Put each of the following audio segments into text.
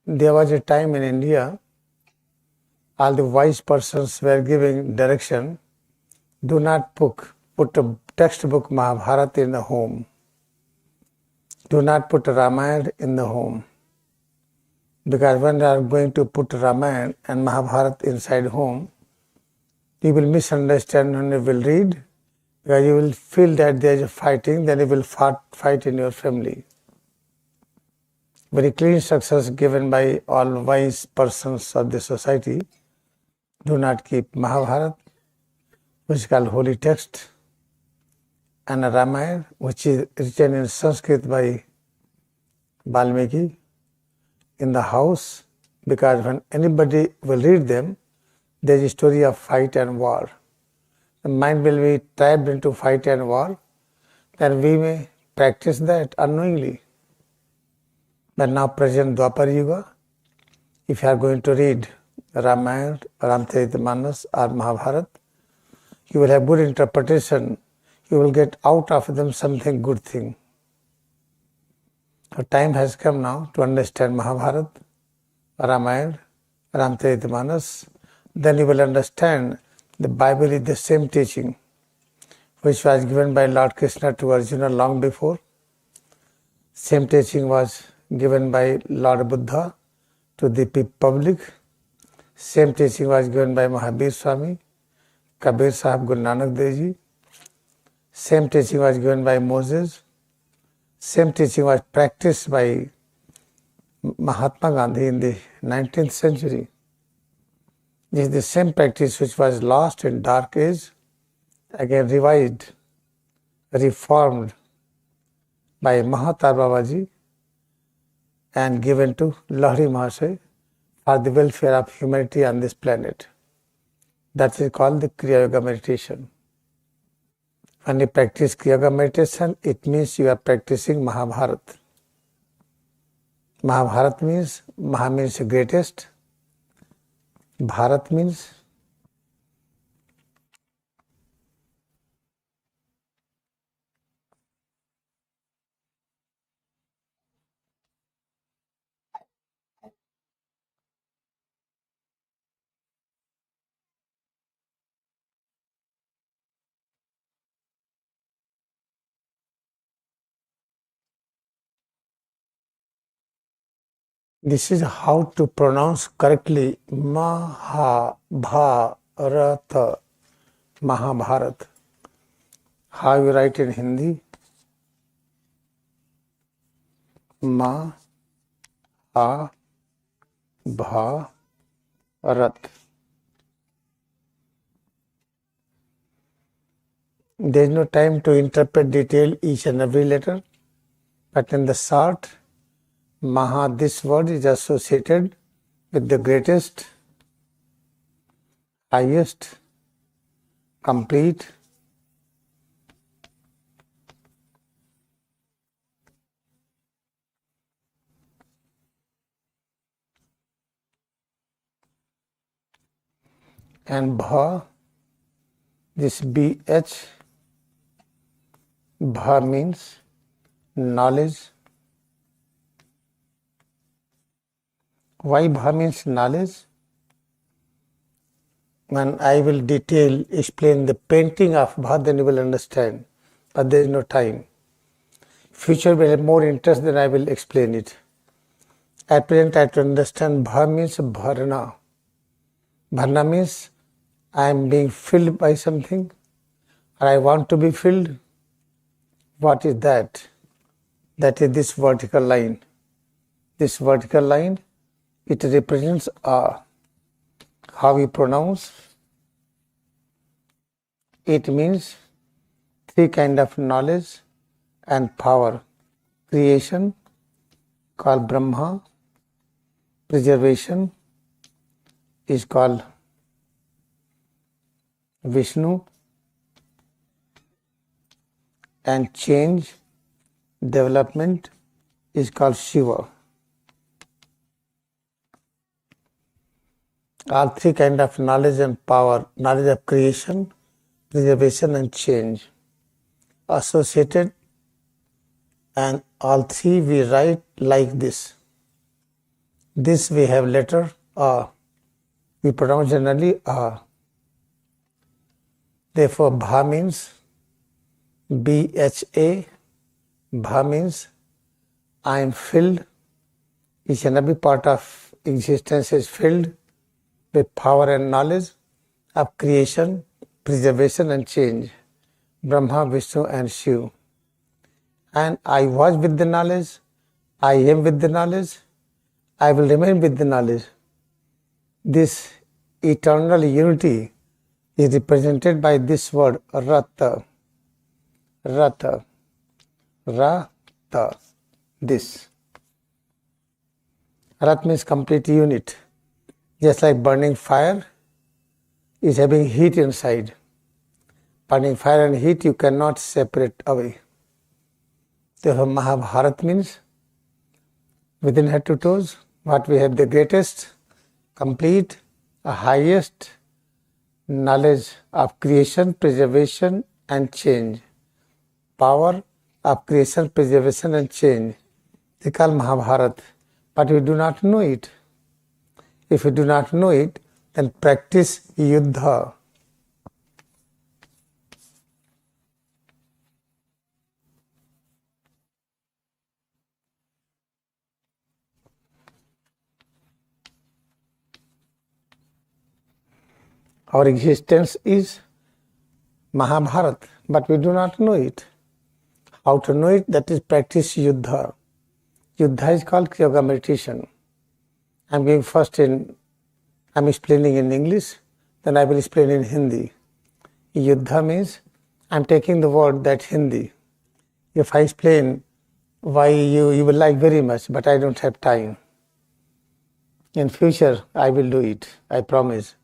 there was a time in India, all the wise persons were giving direction, do not put a textbook Mahabharata in the home. Do not put Ramayana in the home. Because when you are going to put Ramayana and Mahabharata inside home, you will misunderstand when you will read, because you will feel that there is a fighting, then you will fight in your family. Very clear instructions given by all wise persons of the society. Do not keep Mahabharata, which is called holy text, and Ramayana, which is written in Sanskrit by Valmiki, in the house, because when anybody will read them, there is a story of fight and war. The mind will be trapped into fight and war, then we may practice that unknowingly. But now present Draupadi Yuga, if you are going to read Ramayana, Ramcharitamanas or Mahabharata, you will have good interpretation. You will get out of them something good thing. The time has come now to understand Mahabharata, Ramayana, Ramcharitamanas. Then you will understand the Bible is the same teaching which was given by Lord Krishna to Arjuna long before. Same teaching was given by Lord Buddha to the public. Same teaching was given by Mahavir Swami, Kabir Sahib, Guru Nanak Dev Ji. Same teaching was given by Moses. Same teaching was practiced by Mahatma Gandhi in the 19th century. This is the same practice which was lost in dark age, again revised, reformed by Mahatar Babaji and given to Lahiri Mahasaya for the welfare of humanity on this planet. That is called the Kriyayoga Meditation. When you practice Kriyayoga Meditation, it means you are practicing Mahabharata. Mahabharata means, Maha means greatest, Bharat means this is how to pronounce correctly Mahabharata, Mahabharata. How you write in Hindi? Mahabharata. There is no time to interpret detail each and every letter, but in the short, Maha, this word is associated with the greatest, highest, complete, and Bha, this BH, Bha means knowledge. Why Bha means knowledge? When I will explain the painting of Bha, then you will understand. But there is no time. Future will have more interest, then I will explain it. At present, I have to understand Bha means Bharna. Bharna means I am being filled by something, or I want to be filled. What is that? That is this vertical line. This vertical line, it represents how we pronounce. It means three kinds of knowledge and power. Creation, called Brahma. Preservation is called Vishnu. And change, development is called Shiva. All three kinds of knowledge and power, knowledge of creation, preservation and change, associated, and all three we write like this. This we have letter A. We pronounce generally A. Therefore, Bha means BHA. Bha means I am filled. Each and every part of existence is filled with power and knowledge of creation, preservation and change. Brahma, Vishnu and Shiva. And I was with the knowledge, I am with the knowledge, I will remain with the knowledge. This eternal unity is represented by this word Rata. Rata. Rata. This. Rat means complete unit. Just like burning fire is having heat inside. Burning fire and heat you cannot separate away. Therefore, Mahabharata means within head to toes, what we have the greatest, complete, highest knowledge of creation, preservation and change. Power of creation, preservation and change. They call Mahabharata, but we do not know it. If we do not know it, then practice Yuddha. Our existence is Mahabharata, but we do not know it. How to know it? That is practice Yuddha. Yuddha is called Kriyayoga Meditation. I'm explaining in English, then I will explain in Hindi. Yuddha means I'm taking the word that Hindi. If I explain why you will like very much, but I don't have time. In future, I will do it, I promise.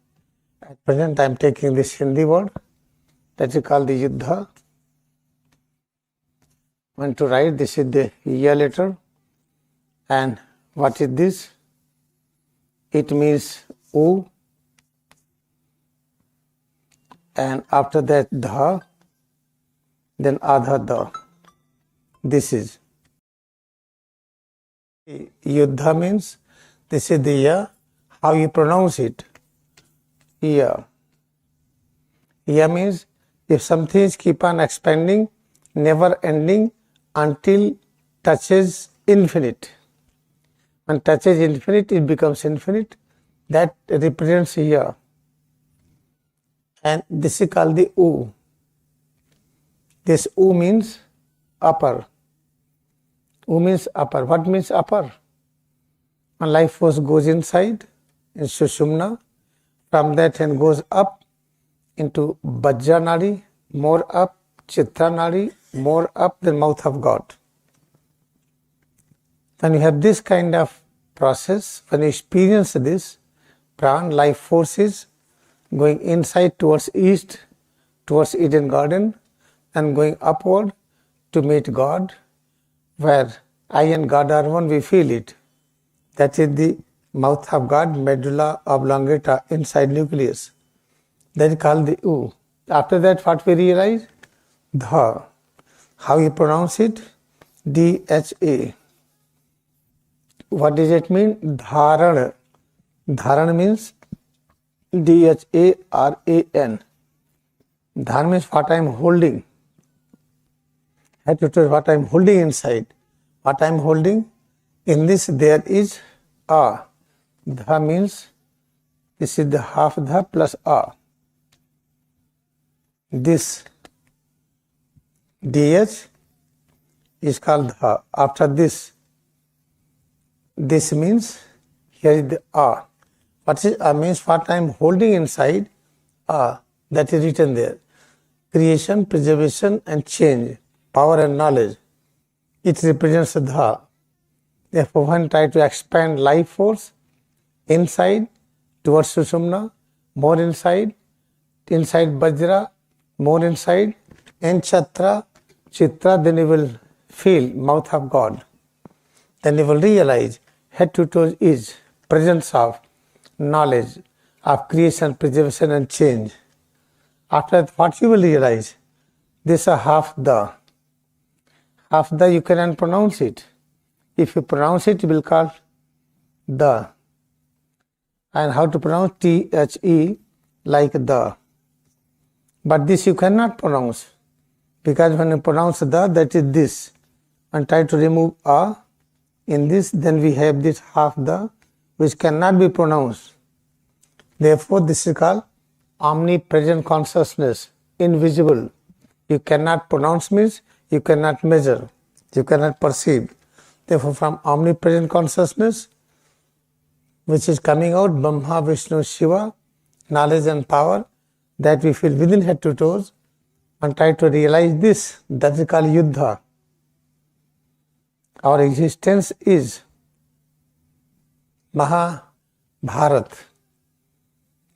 At present, I am taking this Hindi word that is called the Yuddha. I want to write, this is the Ya letter. And what is this? It means U. And after that, Dha. Then Adha Da. This is. Yuddha means, this is the Ya. How you pronounce it? Ya. Ya means if something is keep on expanding, never ending until touches infinite. When touches infinite, it becomes infinite. That represents Ya. And this is called the U. This U means upper. U means upper. What means upper? When life force goes inside, in Sushumna, from that and goes up into Vajra Nadi, more up, Chitra Nadi, more up the mouth of God. When you have this kind of process, when you experience this, Pran, life forces going inside towards east, towards Eden Garden, and going upward to meet God, where I and God are one, we feel it. That is the mouth of God, medulla oblongata, inside nucleus. That is called the U. After that, what we realize? Dha. How you pronounce it? D-H-A. What does it mean? Dharan. Dharan means D-H-A-R-A-N. Dharan means what I am holding. Head to toe, what I am holding inside. What I am holding? In this there is A. Dha means, this is the half Dha plus A. This DH is called Dha. After this means, here is the A. What is A means? What I am holding inside, A. That is written there. Creation, preservation and change, power and knowledge. It represents Dha. Therefore, one try to expand life force inside towards Sushumna, more inside Vajra, more inside, and Chitra, then you will feel mouth of God. Then you will realize head to toe is presence of knowledge of creation, preservation and change. After that, what you will realize? This is a half the. Half the you cannot pronounce it. If you pronounce it, you will call the, and how to pronounce THE like the. But this you cannot pronounce, because when you pronounce the, that is this, and try to remove a in this, then we have this half the, which cannot be pronounced. Therefore, this is called omnipresent consciousness, invisible. You cannot pronounce means you cannot measure, you cannot perceive. Therefore, from omnipresent consciousness, which is coming out, Brahma, Vishnu, Shiva, knowledge and power, that we feel within head to toes, and try to realize this, that is called Yuddha. Our existence is Mahabharata,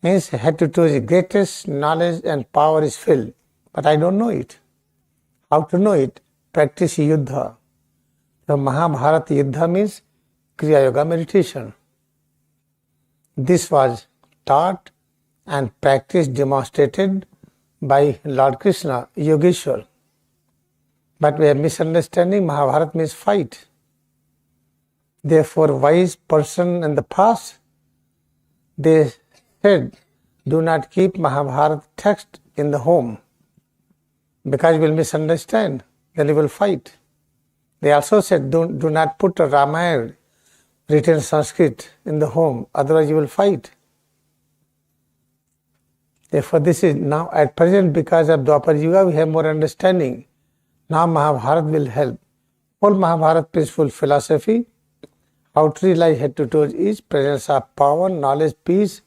means head to toe, greatest knowledge and power is filled, but I don't know it. How to know it? Practice Yuddha. The Mahabharata Yuddha means Kriyayoga Meditation. This was taught and practiced, demonstrated by Lord Krishna, Yogeshwar. But we are misunderstanding. Mahabharata means fight. Therefore, wise person in the past, they said, do not keep Mahabharata text in the home, because you will misunderstand, then you will fight. They also said, do not put a Ramayana written in Sanskrit in the home, otherwise you will fight. Therefore, this is now at present, because of Draupadi Yuga, we have more understanding. Now Mahabharata will help. All Mahabharata peaceful philosophy, how to realize head to toe is presence of power, knowledge, peace.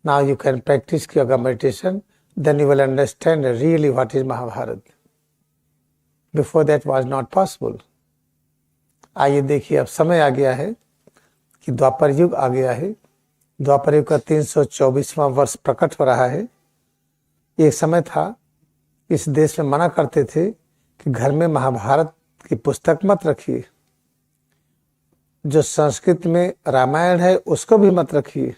Now you can practice Kriyayoga meditation, then you will understand really what is Mahabharata. Before that was not possible. आइए देखिए, अब समय आ गया है कि द्वापर युग आ गया है। द्वापर युग का 324वां वर्ष प्रकट हो रहा है। एक समय था, इस देश में मना करते थे कि घर में महाभारत की पुस्तक मत रखिए, जो संस्कृत में रामायण है उसको भी मत रखिए,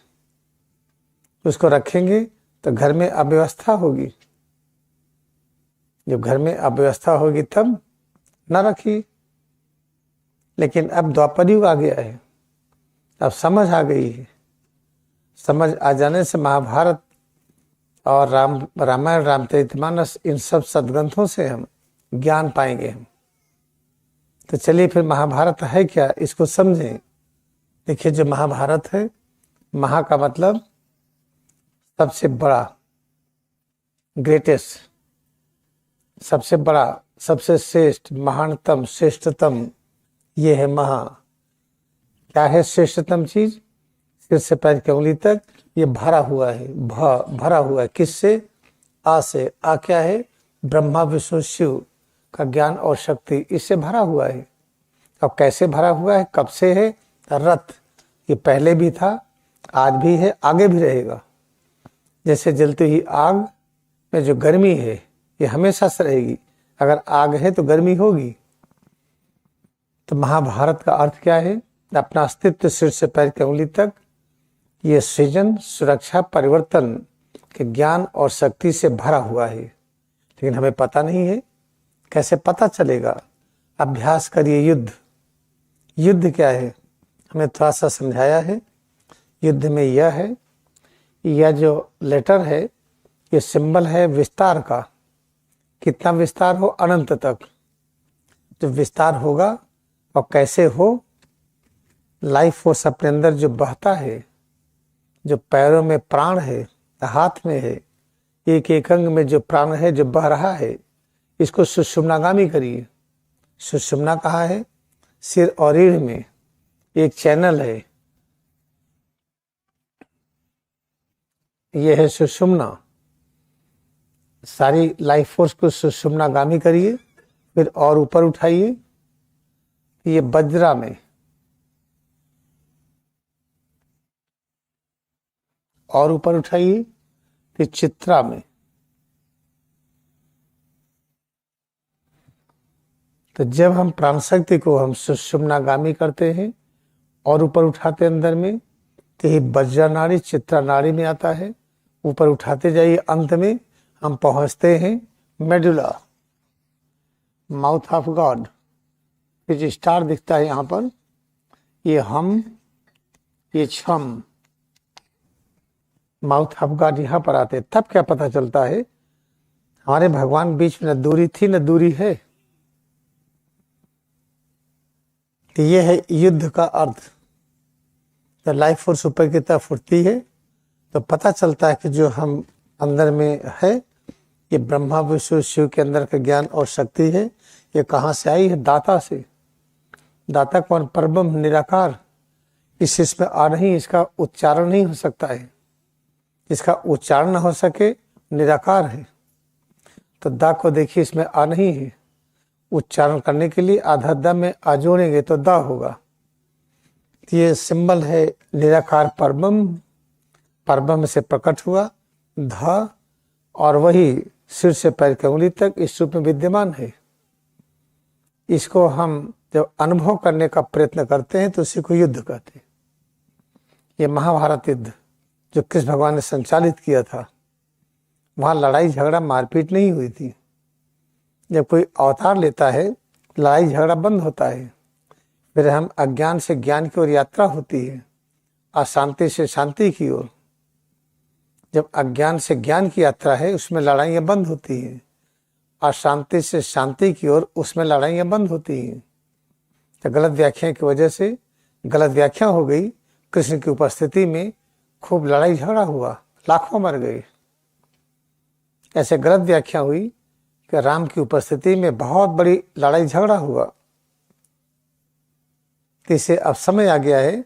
उसको रखेंगे तो घर में अव्यवस्था होगी, जब घर में अव्यवस्था होगी तब न रखिए। लेकिन अब द्वापर युग आ गया है, अब समझ आ गई है। समझ आ जाने से महाभारत और रामायण, रामचरितमानस, इन सब सद्ग्रंथों से हम ज्ञान पाएंगे हम। तो चलिए फिर महाभारत है क्या, इसको समझें। देखिए, जो महाभारत है, महा का मतलब सबसे बड़ा, ग्रेटेस्ट, सबसे बड़ा, सबसे श्रेष्ठ, महानतम, श्रेष्ठतम, ये है महा। क्या है श्रेष्ठतम चीज? सिर से पैर की उंगली तक ये भरा हुआ है, भरा हुआ है। किससे? आ से। आ क्या है? ब्रह्मा विष्णु शिव का ज्ञान और शक्ति, इससे भरा हुआ है। अब कैसे भरा हुआ है, कब से है? रथ, ये पहले भी था, आज भी है, आगे भी रहेगा। जैसे जलती हुई आग में जो गर्मी है, ये हमेशा से रहेगी। अगर आग है तो गर्मी होगी। तो महाभारत का अर्थ क्या है? अपना अस्तित्व सिर से पैर की उंगली तक ये सृजन, सुरक्षा, परिवर्तन के ज्ञान और शक्ति से भरा हुआ है। लेकिन हमें पता नहीं है। कैसे पता चलेगा? अभ्यास करिए। युद्ध, युद्ध क्या है हमें थोड़ा सा समझाया है। युद्ध में यह है, यह जो लेटर है, ये सिंबल है विस्तार का। कितना विस्तार हो? अनंत तक। जो विस्तार होगा और कैसे हो? लाइफ फोर्स अपने अंदर जो बहता है, जो पैरों में प्राण है, हाथ में है, एक एक अंग में जो प्राण है, जो बह रहा है, इसको सुषुम्नागामी करिए। सुषुम्ना कहाँ है? सिर और रीढ़ में एक चैनल है, यह है सुषुम्ना। सारी लाइफ फोर्स को सुषुम्नागामी करिए, फिर और ऊपर उठाइए। ये वज्रा में, और ऊपर उठाइए, फिर चित्रा में। तो जब हम प्राण शक्ति को हम सुषुम्नागामी करते हैं और ऊपर उठाते अंदर में, तो ये वज्रा नाड़ी चित्रा नाड़ी में आता है। ऊपर उठाते जाइए, अंत में हम पहुंचते हैं मेडुला, माउथ ऑफ गॉड। फिर जो स्टार दिखता है यहाँ पर, ये हम ये छम माउथ ऑफ गॉड यहाँ पर आते, तब क्या पता चलता है हमारे भगवान बीच में न दूरी थी न दूरी है। तो ये है युद्ध का अर्थ। तो लाइफ फोर्स ऊपर की तरफ उठती है तो पता चलता है कि जो हम अंदर में है ये ब्रह्मा विष्णु शिव के अंदर का ज्ञान और शक्ति है। ये कहाँ से आई है? दाता से। दाता कौन? परब्रह्म निराकार। इसमें आ नहीं, इसका उच्चारण नहीं हो सकता है। इसका उच्चारण हो सके निराकार है। तो दा को देखिए, इसमें आ नहीं है। उच्चारण करने के लिए आधा द में आ जोड़ेंगे तो दा होगा। तो ये सिंबल है निराकार परब्रह्म। परब्रह्म से प्रकट हुआ ध, और वही सिर से पैर की उंगली तक इस रूप में विद्यमान है। इसको हम जब अनुभव करने का प्रयत्न करते हैं तो उसी को युद्ध कहते हैं। ये महाभारत युद्ध जो कृष्ण भगवान ने संचालित किया था, वहाँ लड़ाई झगड़ा मारपीट नहीं हुई थी। जब कोई अवतार लेता है लड़ाई झगड़ा बंद होता है, फिर हम अज्ञान से ज्ञान की ओर यात्रा होती है, अशांति से शांति की ओर। जब अज्ञान से ज्ञान की यात्रा है उसमें लड़ाइयाँ बंद होती हैं, अशांति से शांति की ओर उसमें लड़ाइयाँ बंद होती हैं। तो गलत व्याख्या की वजह से गलत व्याख्या हो गई, कृष्ण की उपस्थिति में खूब लड़ाई झगड़ा हुआ, लाखों मर गए। ऐसे गलत व्याख्या हुई कि राम की उपस्थिति में बहुत बड़ी लड़ाई झगड़ा हुआ। तो इसे अब समय आ गया है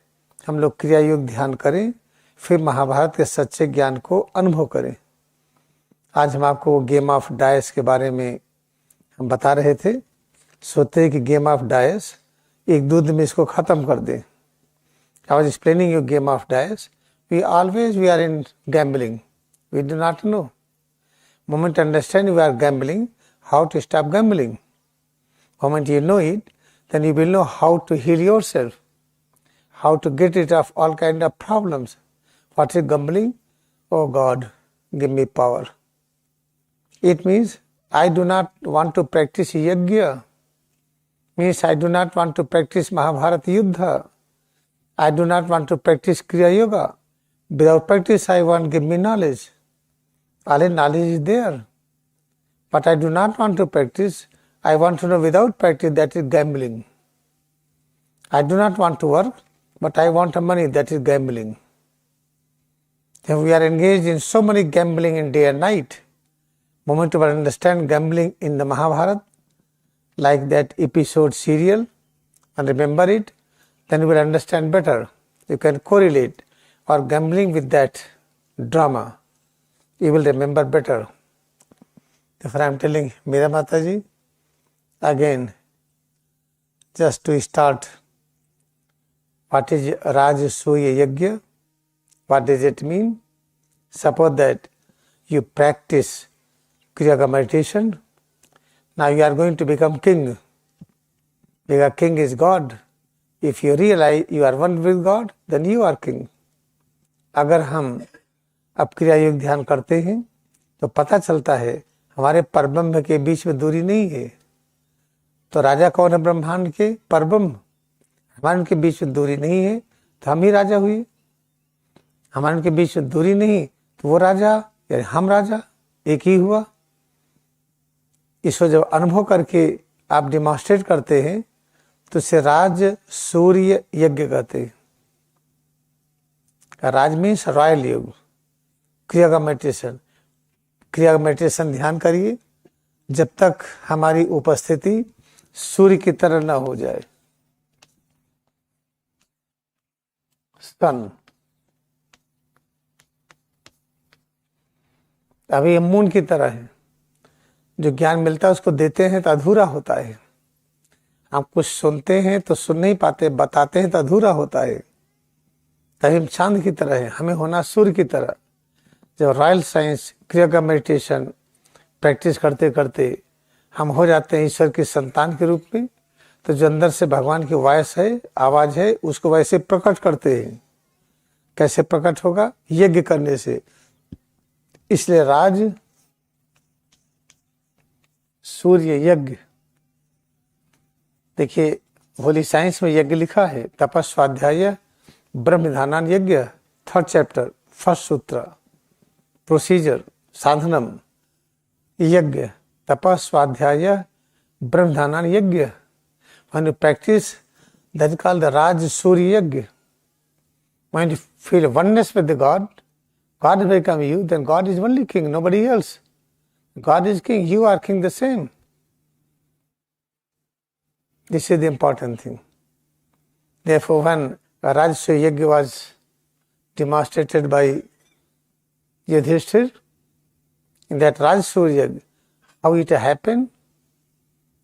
हम लोग क्रिया योग ध्यान करें, फिर महाभारत के सच्चे ज्ञान को अनुभव करें। आज हम आपको गेम ऑफ डायस के बारे में हम बता रहे थे। सोचते हैं कि गेम ऑफ डायस एक दो दिन में इसको खत्म कर दें। I was explaining you game of dice. We are in gambling. We do not know. Moment understand we are gambling, how to stop gambling. Moment you know it, then you will know how to heal yourself, how to get rid of all kind of problems. What is gambling? Oh God, give me power. It means I do not want to practice Yagya. Means I do not want to practice Mahabharata Yuddha. I do not want to practice Kriya Yoga. Without practice, I want give me knowledge. All knowledge is there. But I do not want to practice. I want to know without practice, that is gambling. I do not want to work, but I want money, that is gambling. Then we are engaged in so many gambling in day and night. Moment we understand gambling in the Mahabharata, like that episode serial, and remember it, then you will understand better. You can correlate or gambling with that drama. You will remember better. If I am telling Meera Mataji, again, just to start, what is Raj Surya Yagya? What does it mean? Suppose that you practice Kriyayoga Meditation. Now you are going to become king. Because king is God. If you realize you are one with God, then you are king. अगर हम अब क्रिया योग ध्यान करते हैं तो पता चलता है हमारे परब्रह्म के बीच में दूरी नहीं है। तो राजा कौन है ब्रह्मांड के? परब्रह्म। हमारे उनके बीच में दूरी नहीं है तो हम ही राजा हुए। हमारे उनके बीच में दूरी नहीं तो वो राजा या हम राजा एक ही हुआ। इसको जब अनुभव करके आप डिमॉन्स्ट्रेट करते हैं तो इसे राज सूर्य यज्ञ कहते हैं। राज मीन्स रॉयल योग। क्रियायोगा मेडिटेशन, क्रियायोगा मेडिटेशन ध्यान करिए जब तक हमारी उपस्थिति सूर्य की तरह न हो जाए। सन, अभी मून की तरह है। जो ज्ञान मिलता है उसको देते हैं तो अधूरा होता है। आप कुछ सुनते हैं तो सुन नहीं पाते, बताते हैं तो अधूरा होता है। तभी हम चांद की तरह है, हमें होना सूर्य की तरह। जब रॉयल साइंस क्रियायोगा मेडिटेशन प्रैक्टिस करते करते हम हो जाते हैं ईश्वर की संतान के रूप में, तो जो अंदर से भगवान की वॉइस है, आवाज है, उसको वैसे प्रकट करते हैं। कैसे प्रकट होगा? यज्ञ करने से। इसलिए राज सूर्य यज्ञ। देखिए होली साइंस में यज्ञ लिखा है, तपस्वाध्याय ब्रह्म विधानान यज्ञ, 3rd chapter, 1st sutra, procedure, sadhanam, yagya, tapa, swadhyaya, ब्रह्म विधानान यज्ञ. When you practice, that is called the Raj Surya Yagya. When you feel oneness with the God will become you, then God is only king, nobody else. God is king, you are king the same. This is the important thing. Therefore, when Rajasuya Yagya was demonstrated by Yudhishthir, in that Rajasuya Yagya, how it happened,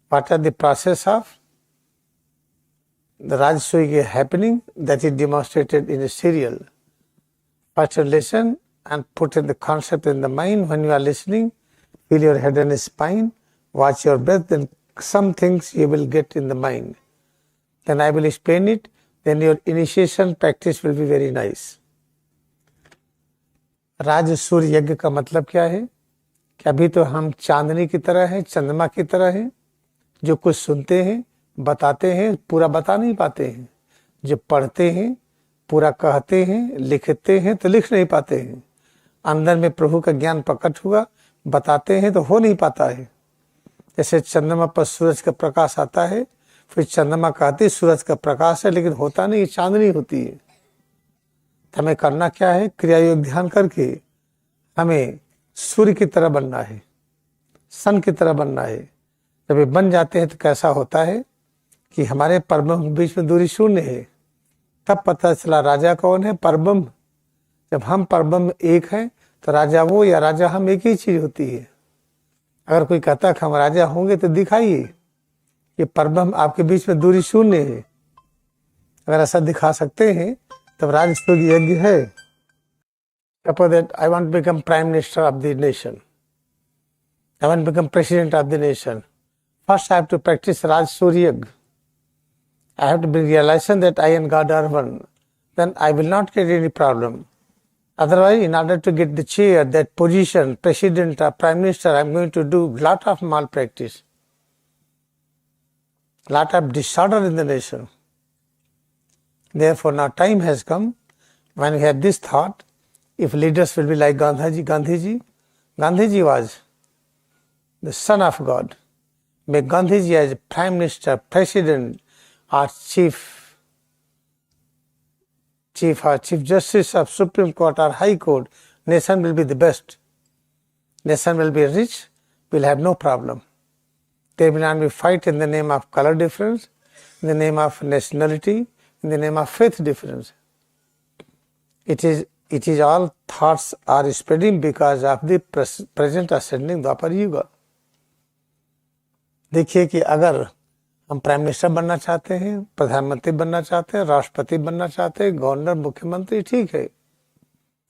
what are the process of the Rajasuya Yagya happening, that is demonstrated in a serial. First you listen and put in the concept in the mind. When you are listening, feel your head and spine, watch your breath, then some things you will get in the mind. Then I will explain it, then your initiation practice will be very nice. राज सूर्य यज्ञ का मतलब क्या है कि अभी तो हम चांदनी की तरह हैं, चंद्रमा की तरह हैं, जो कुछ सुनते हैं, बताते हैं, पूरा बता नहीं पाते हैं, जो पढ़ते हैं, पूरा कहते हैं, लिखते हैं तो लिख नहीं पाते हैं, अंदर में प्रभु का ज्ञान प्रकट हुआ, बताते हैं तो हो नहीं पाता है. जैसे चंद्रमा पर सूरज का प्रकाश आता है, फिर चंद्रमा कहते सूरज का प्रकाश है, लेकिन होता नहीं, चांदनी होती है. तो हमें करना क्या है, क्रिया योग ध्यान करके हमें सूर्य की तरह बनना है, सन की तरह बनना है. जब ये बन जाते हैं तो कैसा होता है कि हमारे परब्रह्म के बीच में दूरी शून्य है. तब पता चला राजा कौन है, परब्रह्म. जब हम परब्रह्म एक हैं तो राजा वो या राजा हम एक ही चीज होती है. अगर कोई कहता है कि हम राजा होंगे तो दिखाइए कि परब्रह्म आपके बीच में दूरी शून्य है. अगर ऐसा दिखा सकते हैं तब राजसूय यज्ञ है. Suppose that I want to become Prime Minister of the nation. I want to become President of the nation. First I have to practice Raj Surya Yagya. I have to bring realization that I and God are one. Then I will not get any problem. Otherwise, in order to get the chair, that position, President or Prime Minister, I am going to do lot of malpractice. Lot of disorder in the nation. Therefore, now time has come when we have this thought, if leaders will be like Gandhiji was the son of God. Make Gandhiji as Prime Minister, President or Chief Justice of Supreme Court or High Court, nation will be the best. Nation will be rich, will have no problem. There will not be fight in the name of color difference, in the name of nationality, in the name of faith difference. It is all thoughts are spreading because of the present ascending Dwapar Yuga. देखिए कि अगर हम prime minister बनना चाहते हैं, प्रधानमंत्री बनना चाहते हैं, राष्ट्रपति बनना चाहते हैं, गवर्नर, मुख्यमंत्री, ठीक है,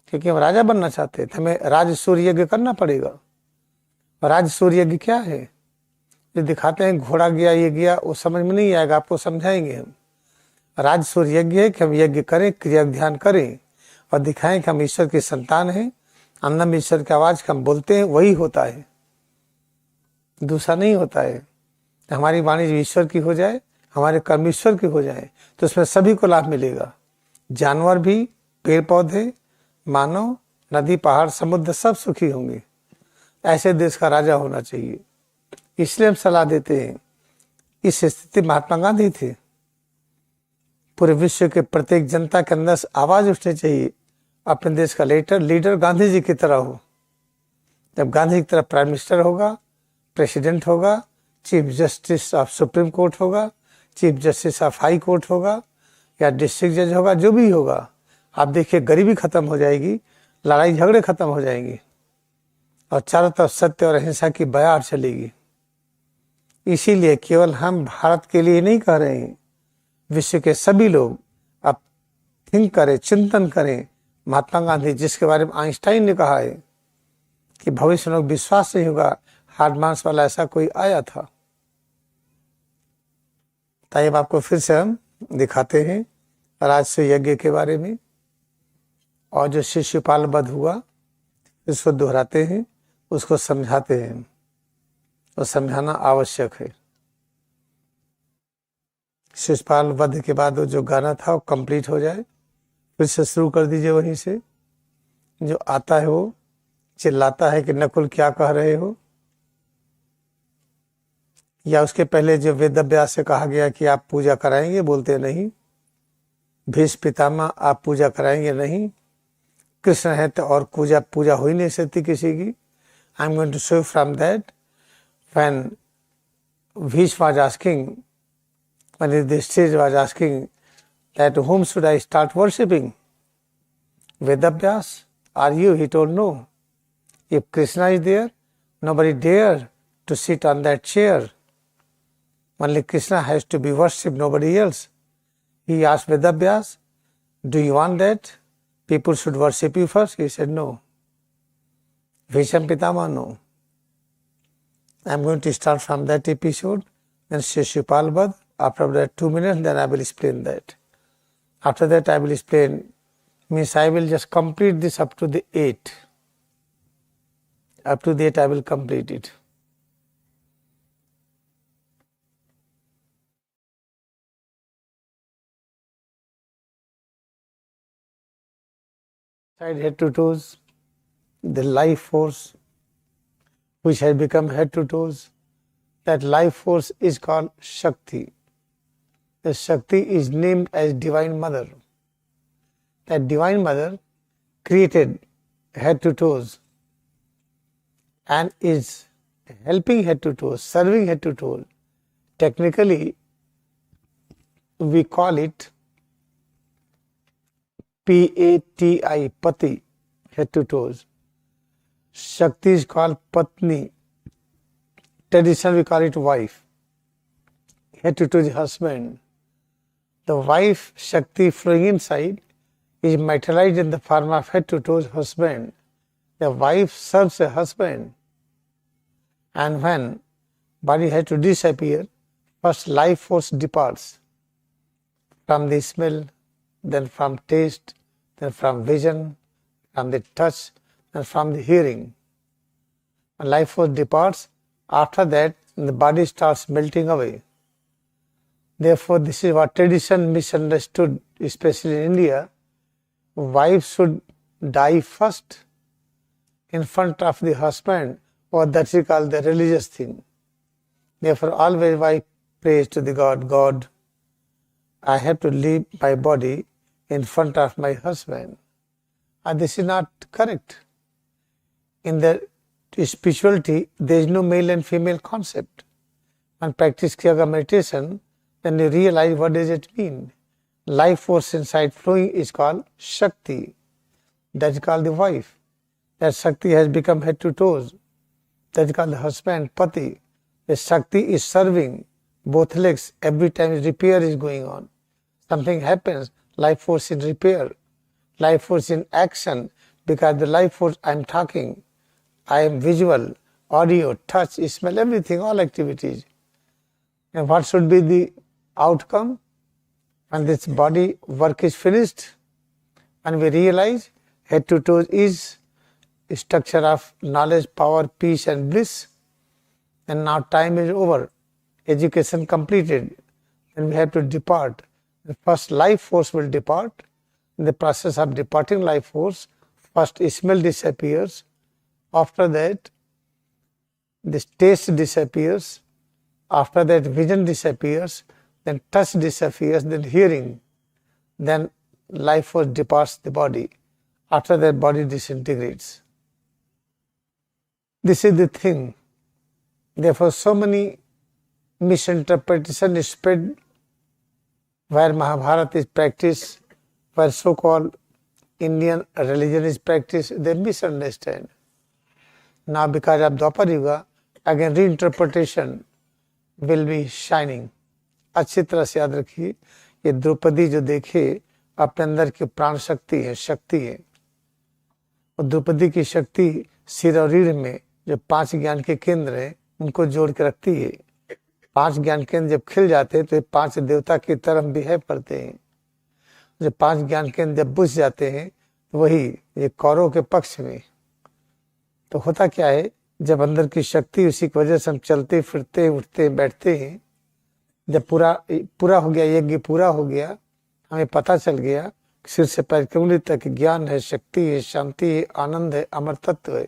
क्योंकि हम राजा बनना चाहते हैं तो हमें राज सूर्य यज्ञ करना पड़ेगा. राज सूर्य यज्ञ क्या है, जो दिखाते हैं घोड़ा गया ये गया, वो समझ में नहीं आएगा, आपको समझाएंगे हम. राज सूर्य यज्ञ है कि हम यज्ञ करें, क्रिया ध्यान करें और दिखाएं कि हम ईश्वर की संतान हैं, अंदर में ईश्वर की आवाज हम बोलते हैं, वही होता है, दूसरा नहीं होता है. हमारी वाणी जो ईश्वर की हो जाए, हमारे कर्म ईश्वर की हो जाए तो उसमें सभी को लाभ मिलेगा. जानवर भी, पेड़ पौधे, मानव, नदी, पहाड़, समुद्र सब सुखी होंगे. ऐसे देश का राजा होना चाहिए. इसलिए हम सलाह देते हैं. इस स्थिति महात्मा गांधी थे. पूरे विश्व के प्रत्येक जनता के अंदर आवाज उठनी चाहिए, अपने देश का लीडर गांधी जी की तरह हो. जब गांधी की तरह प्राइम मिनिस्टर होगा, प्रेसिडेंट होगा, chief justice of supreme court होगा, chief justice of high court होगा या डिस्ट्रिक्ट जज होगा, जो भी होगा, आप देखिए गरीबी खत्म हो जाएगी, लड़ाई झगड़े खत्म हो जाएंगे और चारों तरफ सत्य और अहिंसा की बयार चलेगी. इसीलिए केवल हम भारत के लिए नहीं कह रहे हैं, विश्व के सभी लोग अब थिंक करें, चिंतन करें. महात्मा गांधी, जिसके बारे में आइंस्टाइन ने कहा है कि भविष्य में विश्वास नहीं होगा, हार्ड मांस वाला ऐसा कोई आया था. ताई अब आपको फिर से हम दिखाते हैं राजसूय यज्ञ के बारे में, और जो शिशुपाल वध हुआ उसको दोहराते हैं, उसको समझाते हैं, और समझाना आवश्यक है. शिशुपाल वध के बाद वो जो गाना था वो कंप्लीट हो जाए फिर से शुरू कर दीजिए वहीं से। जो आता है वो चिल्लाता है कि नकुल क्या कह रहे हो, या उसके पहले जो वेद व्यास से कहा गया कि आप पूजा कराएंगे, बोलते नहीं। भीष्म पितामह आप पूजा कराएंगे नहीं। कृष्ण है तो और पूजा हो ही नहीं सकती किसी की। I am going to show from that when Bhishma was asking, when Yudhishthira was asking that whom should I start worshipping? Vedavyas, are you? He told no. If Krishna is there, nobody dare to sit on that chair. Only Krishna has to be worshipped, nobody else. He asked Vedavyas, do you want that people should worship you first? He said no. Bhishma Pitama, no. I am going to start from that episode, then Shishupal Bad. After that 2 minutes, then I will explain that. After that I will explain, means I will just complete this up to the 8. Up to the 8 I will complete it. Side head to toes, the life force which has become head to toes, that life force is called Shakti. The Shakti is named as Divine Mother. That Divine Mother created head to toes and is helping head to toes, serving head to toe. Technically, we call it P-A-T-I, Pati, head to toes. Shakti is called Patni. Tradition we call it wife. Head to toe is husband. The wife Shakti flowing inside is materialized in the form of head to toes husband. The wife serves a husband. And when body has to disappear, first life force departs from the smell, then from taste, then from vision, from the touch, and from the hearing. When life force departs, after that the body starts melting away. Therefore, this is what tradition misunderstood, especially in India. Wife should die first in front of the husband, or that is called the religious thing. Therefore, always wife prays to the God, God, I have to leave my body in front of my husband. And this is not correct. In the spirituality, there is no male and female concept. When practice Kriyayoga Meditation, then you realize what does it mean. Life force inside flowing is called Shakti. That is called the wife. That Shakti has become head to toes. That is called the husband, Pati. The Shakti is serving both legs. Every time repair is going on. Something happens, life force in repair. Life force in action, because the life force I am talking, I am visual, audio, touch, smell, everything, all activities. And what should be the outcome? When this body work is finished, and we realize head to toes is a structure of knowledge, power, peace and bliss, and now time is over, education completed, and we have to depart. The first life force will depart. In the process of departing life force, first smell disappears, after that this taste disappears, after that vision disappears, then touch disappears, then hearing, then life force departs the body. After that body disintegrates. This is the thing. Therefore, so many misinterpretation is spread where Mahabharata is practiced, where so-called Indian religion is practiced, they misunderstand. Now because of Draupadi Yuga, again reinterpretation will be shining. अच्छी तरह से याद रखिए, ये द्रौपदी जो देखे अपने अंदर की प्राण शक्ति है, शक्ति है। और द्रौपदी की शक्ति सिर और रीढ़ में जो 5 ज्ञान के केंद्र हैं, उनको जोड़ के रखती है। 5 ज्ञान केंद्र जब खिल जाते हैं तो ये 5 देवता की तरफ बिहेव करते हैं। जब 5 ज्ञान केंद्र जब बुझ जाते हैं तो वही ये कौरव के पक्ष में। तो होता क्या है, जब अंदर की शक्ति, उसी की वजह से हम चलते फिरते उठते बैठते हैं। जब पूरा हो गया, यज्ञ पूरा हो गया, हमें पता चल गया सिर से पैर की उंगली तक ज्ञान है, शक्ति है, शांति है, आनंद है, अमर तत्व है,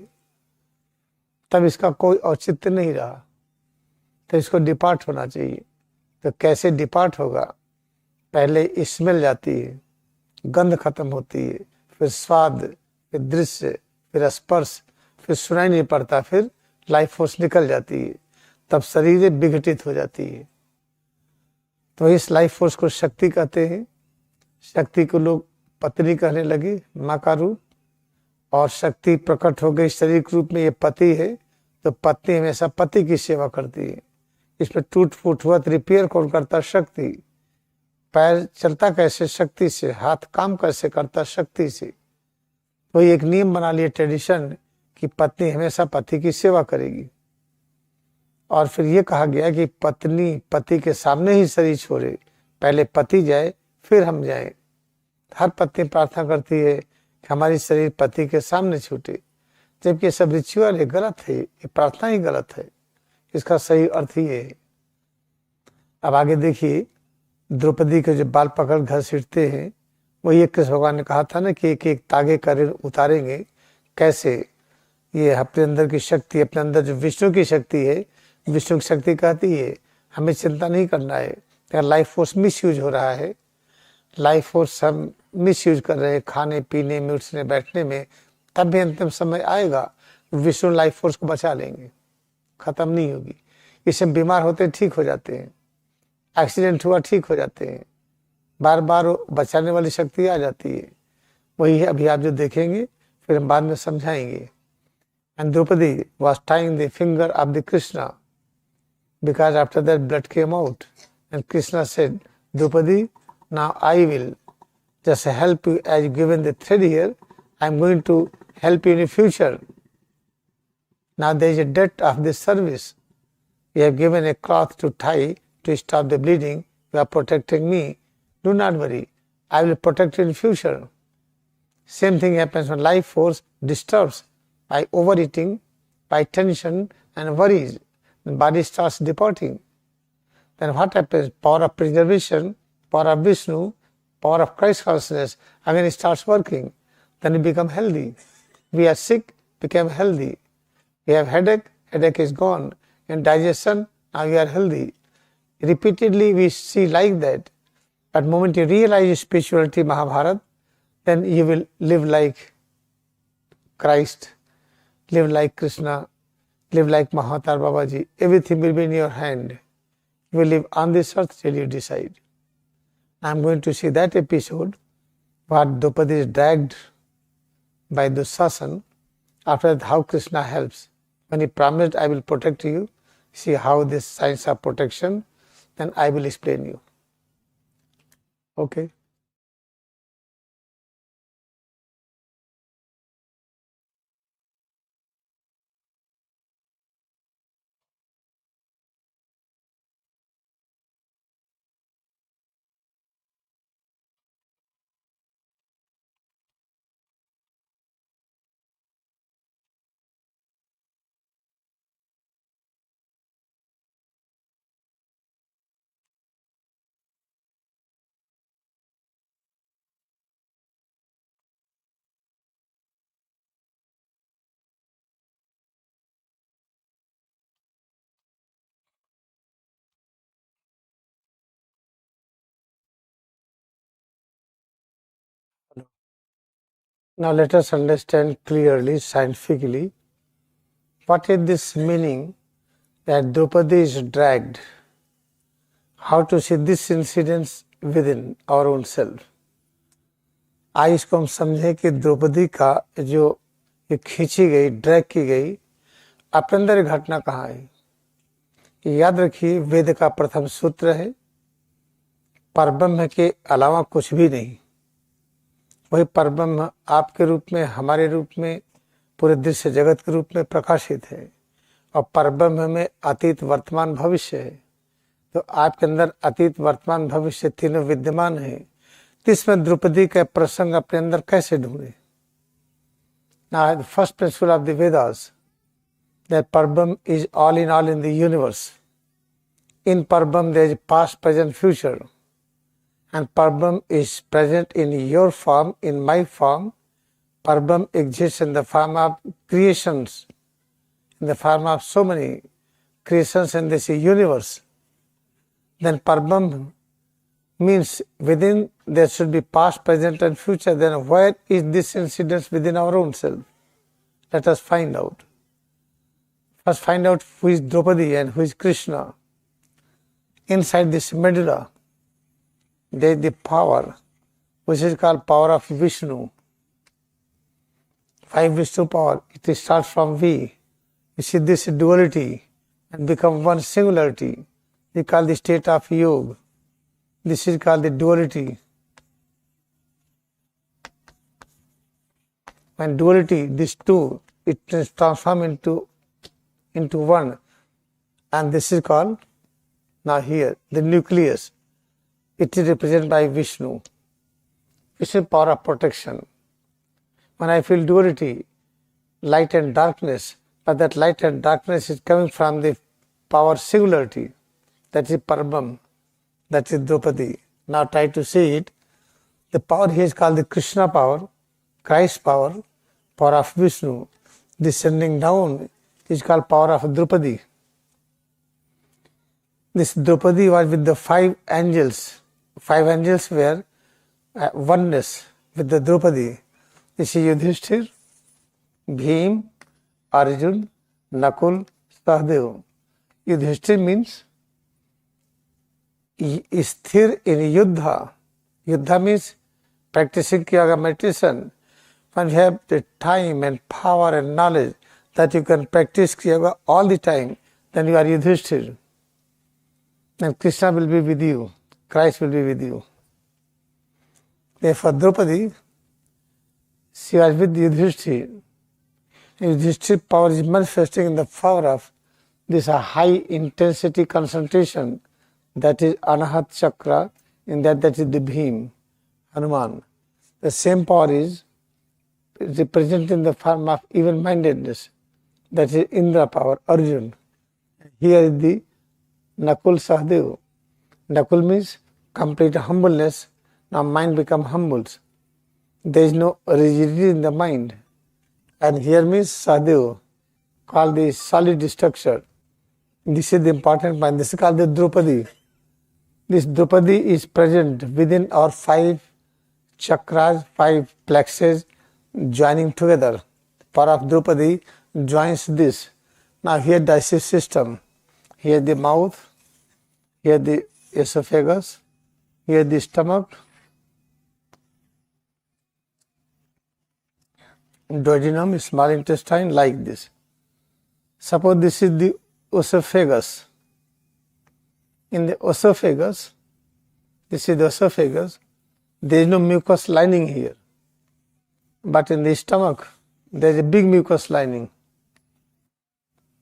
तब इसका कोई औचित्य नहीं रहा, तो इसको डिपार्ट होना चाहिए। तो कैसे डिपार्ट होगा? पहले स्मेल जाती है, गंध खत्म होती है, फिर स्वाद, फिर दृश्य, फिर स्पर्श, फिर सुनाई नहीं पड़ता, फिर लाइफ फोर्स निकल जाती है, तब शरीर विघटित हो जाती है। तो इस लाइफ फोर्स को शक्ति कहते हैं। शक्ति को लोग पत्नी कहने लगे, माँ का रूप, और शक्ति प्रकट हो गई शरीर के रूप में, ये पति है, तो पत्नी हमेशा पति की सेवा करती है। इसमें टूट फूट हुआ तो रिपेयर कौन करता? शक्ति। पैर चलता कैसे? शक्ति से। हाथ काम कैसे करता? शक्ति से। तो एक नियम बना लिया ट्रेडिशन कि पत्नी हमेशा पति की सेवा करेगी। और फिर ये कहा गया कि पत्नी पति के सामने ही शरीर छोड़े, पहले पति जाए फिर हम जाए। हर पत्नी प्रार्थना करती है कि हमारी शरीर पति के सामने छूटे, जबकि ये सब रिचुअल है, गलत है, ये प्रार्थना ही गलत है। इसका सही अर्थ ये है। अब आगे देखिए, द्रौपदी के जो बाल पकड़ घसीटते हैं, वो ये कृष्ण भगवान ने कहा था ना कि एक एक तागे कर उतारेंगे। कैसे? ये अपने अंदर की शक्ति, अपने अंदर जो विष्णु की शक्ति है, विष्णु की शक्ति कहती है हमें चिंता नहीं करना है। अगर लाइफ फोर्स मिस यूज हो रहा है, लाइफ फोर्स हम मिस यूज कर रहे हैं खाने पीने में, उठने बैठने में, तब भी अंतिम समय आएगा विष्णु लाइफ फोर्स को बचा लेंगे, खत्म नहीं होगी। इससे बीमार होते ठीक हो जाते हैं, एक्सीडेंट हुआ ठीक हो जाते हैं, बार बार बचाने वाली शक्ति आ जाती है। वही है, अभी आप जो देखेंगे फिर हम बाद में समझाएंगे। And Draupadi was tying the finger of the Krishna because after that blood came out, and Krishna said, Draupadi, now I will just help you as given the thread here, I am going to help you in the future. Now there is a debt of this service. You have given a cloth to tie to stop the bleeding. You are protecting me. Do not worry. I will protect you in future. Same thing happens when life force disturbs by overeating, by tension and worries. The body starts departing. Then what happens? Power of preservation, power of Vishnu, power of Christ consciousness, again it starts working. Then we become healthy. We are sick, become healthy. We have headache, headache is gone. In digestion, now we are healthy. Repeatedly we see like that. But the moment you realize spirituality, Mahabharata, then you will live like Christ, live like Krishna, live like Mahatar Babaji. Everything will be in your hand. You will live on this earth till you decide. I am going to see that episode where Draupadi is dragged by Dushasan. After that, how Krishna helps. When he promised, I will protect you, see how this science of protection, then I will explain you. Okay. Now let us understand clearly, scientifically, what is this meaning that Draupadi is dragged. How to see this incidents within our own self. आज इसको हम समझें कि द्रौपदी का जो ये खींची गई, ड्रैग की गई, अपने अंदर ये घटना कहाँ है। याद रखिए, वेद का प्रथम सूत्र है, परब्रह्म के अलावा कुछ भी नहीं। वही परब्रह्म आपके रूप में, हमारे रूप में, पूरे दृश्य जगत के रूप में प्रकाशित है। और परब्रह्म में अतीत, वर्तमान, भविष्य है। तो आपके अंदर अतीत, वर्तमान, भविष्य तीनों विद्यमान है। तो इसमें द्रौपदी का प्रसंग अपने अंदर कैसे ढूंढे। Now, the first principle of the Vedas, that Parabram is all in the universe. In Parabram there is past, present, future. and Parabram is present in your form, in my form. Parabram exists in the form of creations, in the form of so many creations in this universe. Then Parabram means within there should be past, present and future. Then where is this incidence within our own self? Let us find out. First find out who is Draupadi and who is Krishna. Inside this medulla, there is the power, which is called power of Vishnu. 5 Vishnu power, it starts from V. You see this duality and become one singularity. We call the state of yoga. This is called the duality. When duality, these two, it transforms into one. And this is called, now here, the nucleus. It is represented by Vishnu. This is power of protection. When I feel duality, light and darkness, but that light and darkness is coming from the power singularity. That is Parabram. That is Draupadi. Now try to see it. The power here is called the Krishna power, Christ power, power of Vishnu. Descending down is called power of Draupadi. This Draupadi was with the 5 angels. 5 angels were oneness with the Draupadi. This is Yudhishthir, Bhim, Arjun, Nakul, Sahdev. Yudhishthir means sthir in Yuddha. Yuddha means practicing Kriyayoga meditation. When you have the time and power and knowledge that you can practice Kriyayoga all the time, then you are Yudhishthir. And Krishna will be with you. Christ will be with you. Therefore, Draupadi, she was with Yudhishthir. Yudhishthir's power is manifesting in the power of this high intensity concentration, that is Anahat Chakra, in that is the Bhim, Hanuman. The same power is represented in the form of even-mindedness, that is Indra power, Arjun. Here is the Nakul Sahdev. Nakul means complete humbleness. Now mind become humble. There is no rigidity in the mind. And here means Sahdev, called the solid structure. This is the important point. This is called the Draupadi. This Draupadi is present within our 5 chakras, 5 plexus joining together. The power of Draupadi joins this. Now here digestive system. Here the mouth, here the esophagus, here the stomach, duodenum, small intestine, like this. Suppose this is the esophagus. In the esophagus, this is the esophagus, there is no mucous lining here. But in the stomach, there is a big mucous lining.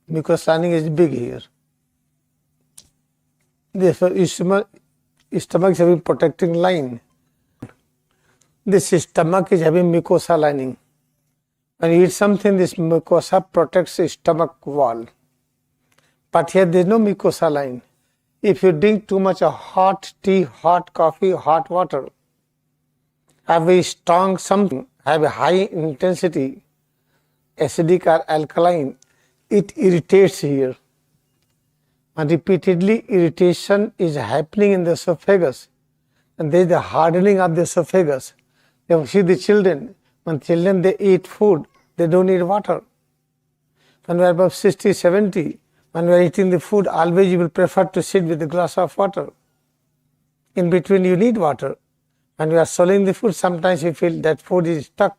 Mucous lining is big here. Therefore, stomach is having protecting line. This stomach is having mucosa lining. When you eat something, this mucosa protects the stomach wall. But here there is no mucosa line. If you drink too much of hot tea, hot coffee, hot water, have a strong something, have a high intensity, acidic or alkaline, it irritates here. And repeatedly irritation is happening in the esophagus. And there is the hardening of the esophagus. You see the children, when children they eat food, they don't need water. When we are above 60, 70, when we are eating the food, always you will prefer to sit with a glass of water. In between you need water. When you are swallowing the food, sometimes you feel that food is stuck.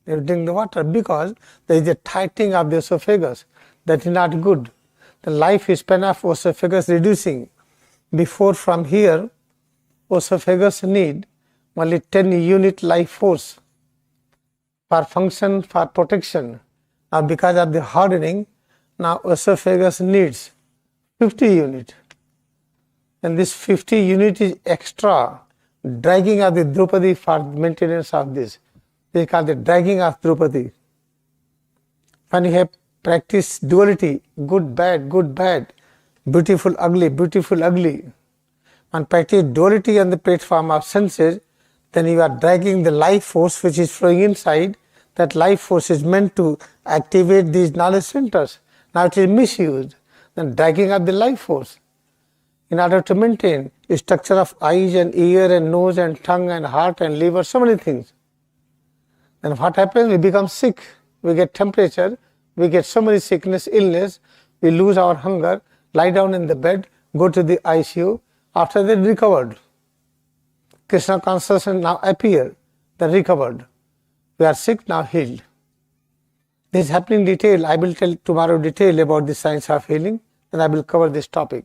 You drink the water because there is a tightening of the esophagus. That is not good. The life span of esophagus reducing. Before from here, esophagus need only 10 unit life force for function, for protection. Now because of the hardening, now esophagus needs 50 unit. And this 50 unit is extra dragging of the Draupadi for maintenance of this. They is called the dragging of Draupadi. When you have practiced duality, good, bad, beautiful, ugly, and practice duality on the platform of senses, then you are dragging the life force which is flowing inside. That life force is meant to activate these knowledge centers. Now it is misused, then dragging up the life force in order to maintain a structure of eyes and ear and nose and tongue and heart and liver, so many things. Then what happens? We become sick, we get temperature, we get so many sickness, illness, we lose our hunger, lie down in the bed, go to the ICU, after that recovered. Krishna consciousness now appear, then recovered. We are sick, now healed. This is happening in detail. I will tell tomorrow detail about the science of healing, and I will cover this topic.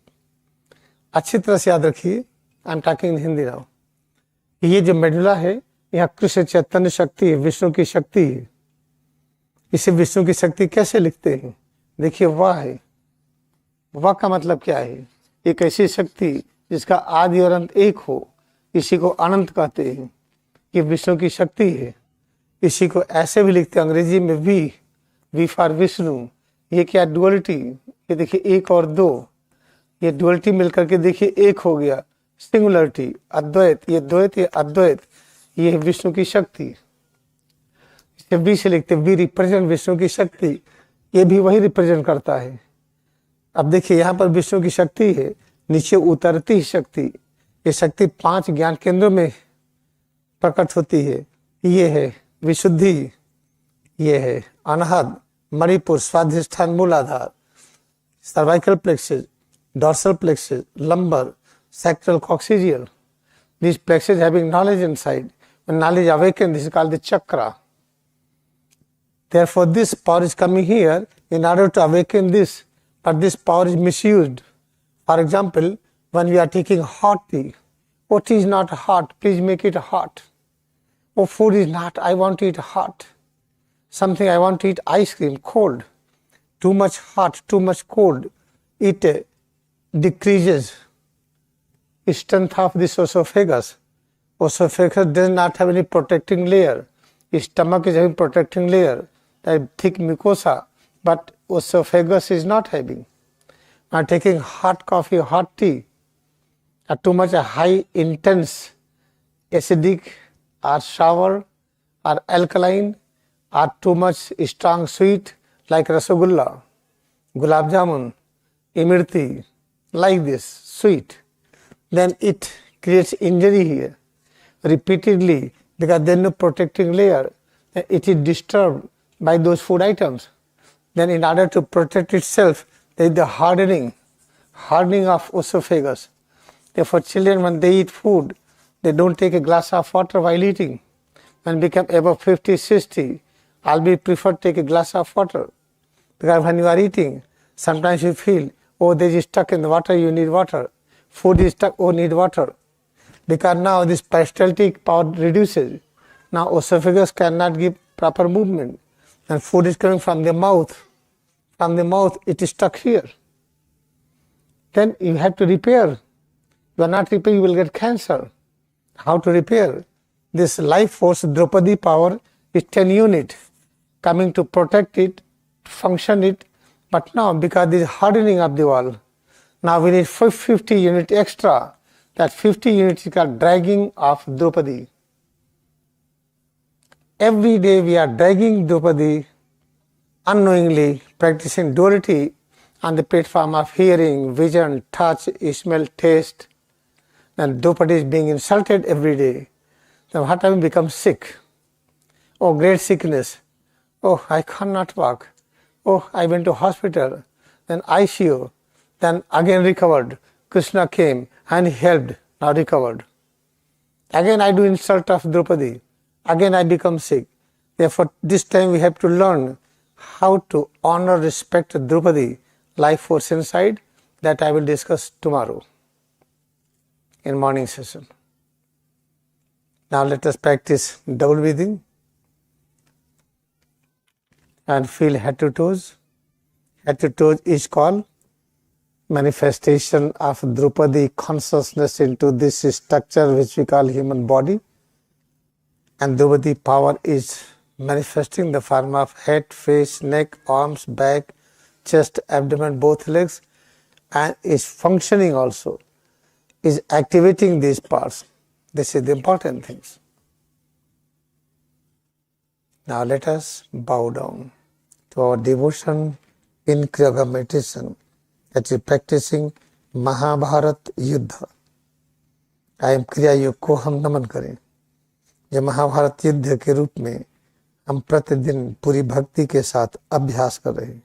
अच्छी तरह से याद रखिए, I am talking in Hindi now. ये जो medulla है, यहाँ कृष्ण चैतन्य शक्ति है, विष्णु की शक्ति है। इसे विष्णु की शक्ति कैसे लिखते हैं? देखिए, वाह है। वाह का मतलब क्या है? एक ऐसी शक्ति जिसका आदि और अंत एक हो, इसी को अनंत कहते हैं। ये विष्णु की शक्ति है। इसी को ऐसे भी लिखते हैं अंग्रेजी में वी फॉर विष्णु। ये क्या डुअलिटी? ये देखिए एक और दो, ये डुअलिटी मिलकर के देखिए एक हो गया, सिंगुलरिटी, अद्वैत, ये द्वैत, ये अद्वैत, ये विष्णु की शक्ति। इसे वी से लिखते, वी रिप्रेजेंट विष्णु की शक्ति, ये भी वही रिप्रेजेंट करता है। अब देखिए यहाँ पर विष्णु की शक्ति है, नीचे उतरती ही शक्ति। ये शक्ति 5 ज्ञान केंद्रों में प्रकट होती है। ये है विशुद्धि, ये है अनहद, Manipur, Swadhisthan, Muladhar, cervical plexus, dorsal plexus, lumbar, sacral, coccygeal. These plexus having knowledge inside. When knowledge awakens, this is called the chakra. Therefore, this power is coming here in order to awaken this, but this power is misused. For example, when we are taking hot tea, oh, tea is not hot, please make it hot. Oh, food is not, I want to eat hot. Something I want to eat ice cream, cold. Too much hot, too much cold. It decreases strength of the esophagus. Esophagus does not have any protecting layer. Stomach is having protecting layer, that thick mucosa, but esophagus is not having. Now taking hot coffee, hot tea, or too much high intense acidic or sour or alkaline, or too much strong sweet like rasagulla, gulab jamun, imirti, like this, sweet, then it creates injury here repeatedly because there is no protecting layer. It is disturbed by those food items. Then in order to protect itself, there is the hardening of esophagus. Therefore children, when they eat food, they don't take a glass of water while eating. When become above 50, 60, I'll be prefer to take a glass of water. Because when you are eating, sometimes you feel, oh, this is stuck in the water, you need water. Food is stuck, oh, need water. Because now this peristaltic power reduces. Now esophagus cannot give proper movement. And food is coming from the mouth. From the mouth, it is stuck here. Then you have to repair. You are not repairing, you will get cancer. How to repair? This life force, Draupadi power, is 10 unit, coming to protect it, function it. But now, because this hardening of the wall, now we need 50 units extra. That 50 units is called dragging of Draupadi. Every day we are dragging Draupadi unknowingly, practicing duality on the platform of hearing, vision, touch, smell, taste. And Draupadi is being insulted every day. Then what time we become sick? Oh, great sickness. Oh, I cannot walk. Oh, I went to hospital, then ICU, then again recovered. Krishna came and he helped, now recovered. Again I do insult of Draupadi. Again I become sick. Therefore this time we have to learn how to honor, respect Draupadi, life force inside. That I will discuss tomorrow in morning session. Now let us practice double breathing. And feel head to toes. Head to toes is called manifestation of Draupadi consciousness into this structure which we call human body. And Draupadi power is manifesting the form of head, face, neck, arms, back, chest, abdomen, both legs, and is functioning also. is activating these parts. This is the important things. Now let us bow down to our devotion in Kriyayoga Meditation, that is practicing Mahabharata Yuddha. आयम क्रिया योग को हम नमन करें। यह महाभारत युद्ध के रूप में हम प्रतिदिन पूरी भक्ति के साथ अभ्यास कर रहे हैं।